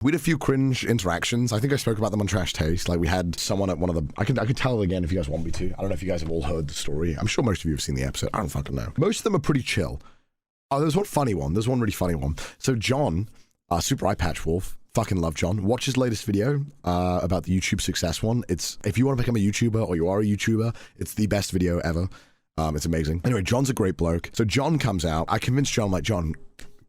We had a few cringe interactions. I think I spoke about them on Trash Taste. Like we had someone at one of the, I can tell it again if you guys want me to. I don't know if you guys have all heard the story. I'm sure most of you have seen the episode. I don't fucking know. Most of them are pretty chill. Oh, there's one funny one. There's one really funny one. So John, Super Eye Patch Wolf, fucking love John. Watch his latest video about the YouTube success one. It's, if you want to become a YouTuber or you are a YouTuber, it's the best video ever. It's amazing. Anyway, John's a great bloke. So John comes out. I convinced John, like, John,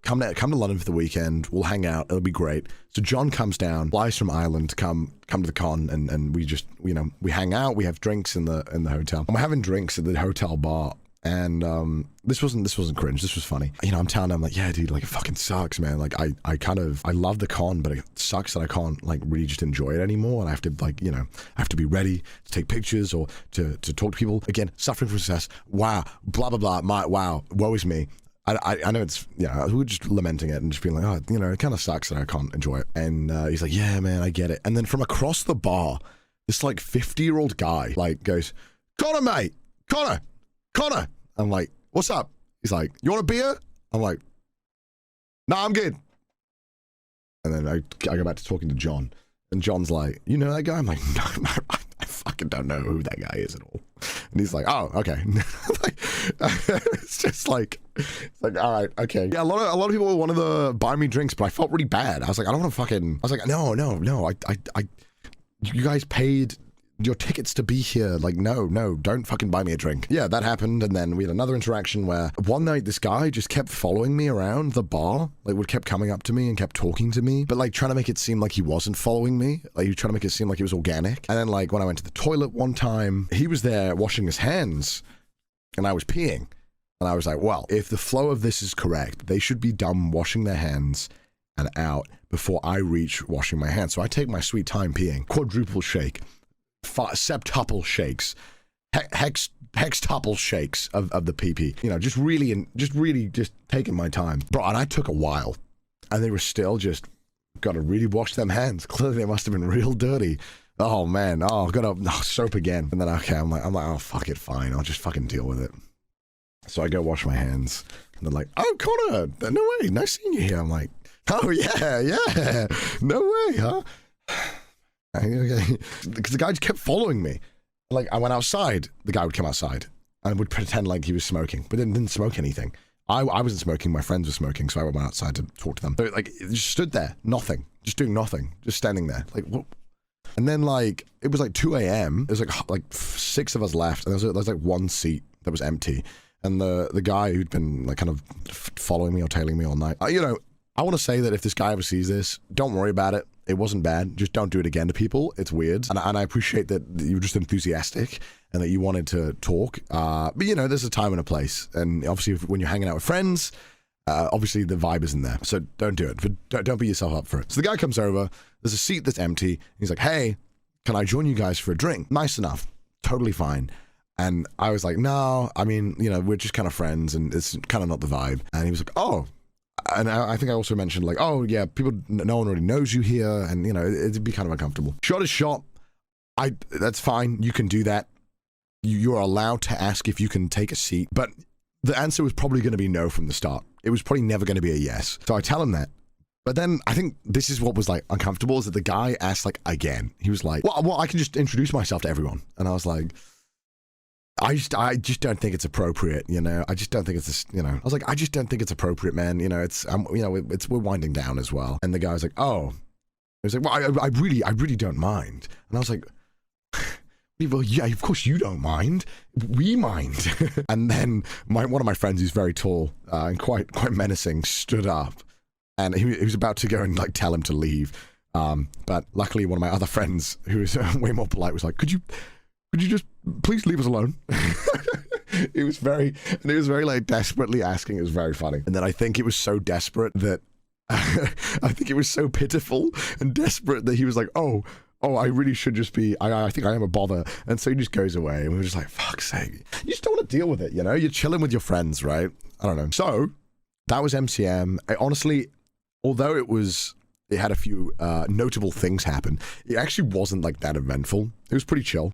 come to London for the weekend. We'll hang out. It'll be great. So John comes down, flies from Ireland to come to the con, and we just, you know, we hang out. We have drinks in the hotel. And we're having drinks at the hotel bar. And this wasn't cringe. This was funny. You know, I'm telling him, like, yeah, dude, like, it fucking sucks, man. Like, I love the con, but it sucks that I can't, like, really just enjoy it anymore. And I have to, like, you know, I have to be ready to take pictures or to talk to people. Again, suffering from success. Wow, blah blah blah. Wow, woe is me. I know it's, yeah, we were just lamenting it and just being like, oh, you know, it kind of sucks that I can't enjoy it. And he's like, yeah, man, I get it. And then from across the bar, this like 50-year-old guy like goes, Connor, mate, Connor. I'm like, what's up? He's like, you want a beer? I'm like, no, I'm good. And then I go back to talking to John. And John's like, you know that guy? I'm like, no, I fucking don't know who that guy is at all. And he's like, oh, okay. Like, it's just like, it's like, all right, okay. Yeah, a lot of people wanted to buy me drinks, but I felt really bad. I was like, I don't want to fucking, I was like, no, you guys paid your tickets to be here. Like, no, don't fucking buy me a drink. Yeah, that happened. And then we had another interaction where one night this guy just kept following me around the bar, like would kept coming up to me and kept talking to me, but like trying to make it seem like he wasn't following me. Like he was trying to make it seem like it was organic. And then like when I went to the toilet one time, he was there washing his hands and I was peeing. And I was like, well, if the flow of this is correct, they should be done washing their hands and out before I reach washing my hands. So I take my sweet time peeing, quadruple shake, septuple shakes, hextuple shakes of the PP, you know, just really taking my time, bro. And I took a while, and they were still just gotta really wash them hands. Clearly, they must have been real dirty. Oh man, gotta soap again. And then okay, I'm like, oh fuck it, fine, I'll just fucking deal with it. So I go wash my hands, and they're like, oh Connor, no way, nice seeing you here. I'm like, oh yeah, no way, huh? Okay. Because the guy just kept following me. Like I went outside, the guy would come outside and would pretend like he was smoking, but then didn't smoke anything. I wasn't smoking, my friends were smoking, so I went outside to talk to them. So like it just stood there, nothing, just doing nothing, just standing there. Like what? And then like it was like 2 a.m. It was like 6 of us left, and there was like one seat that was empty. And the guy who'd been like kind of following me or tailing me all night, you know, I want to say that if this guy ever sees this, don't worry about it. It wasn't bad. Just don't do it again to people. It's weird. And I appreciate that you were just enthusiastic and that you wanted to talk. But, you know, there's a time and a place. And obviously, when you're hanging out with friends, obviously the vibe isn't there. So don't do it. But don't beat yourself up for it. So the guy comes over. There's a seat that's empty. He's like, hey, can I join you guys for a drink? Nice enough. Totally fine. And I was like, no, I mean, you know, we're just kind of friends and it's kind of not the vibe. And he was like, oh. And I think I also mentioned like, oh yeah, no one already knows you here, and you know it'd be kind of uncomfortable. Shot is shot. That's fine. You can do that. You're allowed to ask if you can take a seat, but the answer was probably going to be no from the start. It was probably never going to be a yes. So I tell him that. But then I think this is what was like uncomfortable is that the guy asked like again. He was like, well, I can just introduce myself to everyone, and I was like, I just don't think it's appropriate, you know. I just don't think it's this, you know. I was like, I just don't think it's appropriate, man. You know, it's you know, we're winding down as well. And the guy was like, oh, he was like, well, I really don't mind. And I was like, well, yeah, of course you don't mind. We mind. And then one of my friends, who's very tall and quite menacing, stood up, and he was about to go and like tell him to leave. But luckily, one of my other friends, who was way more polite, was like, could you just please leave us alone? It was very like desperately asking. It was very funny. And then I think it was so desperate that I think it was so pitiful and desperate that he was like, oh, I really should just be, I think I am a bother. And so he just goes away, and we were just like, fuck's sake. You just don't want to deal with it, you know? You're chilling with your friends, right? I don't know. So that was MCM. Honestly, although it had a few notable things happen, it actually wasn't like that eventful. It was pretty chill.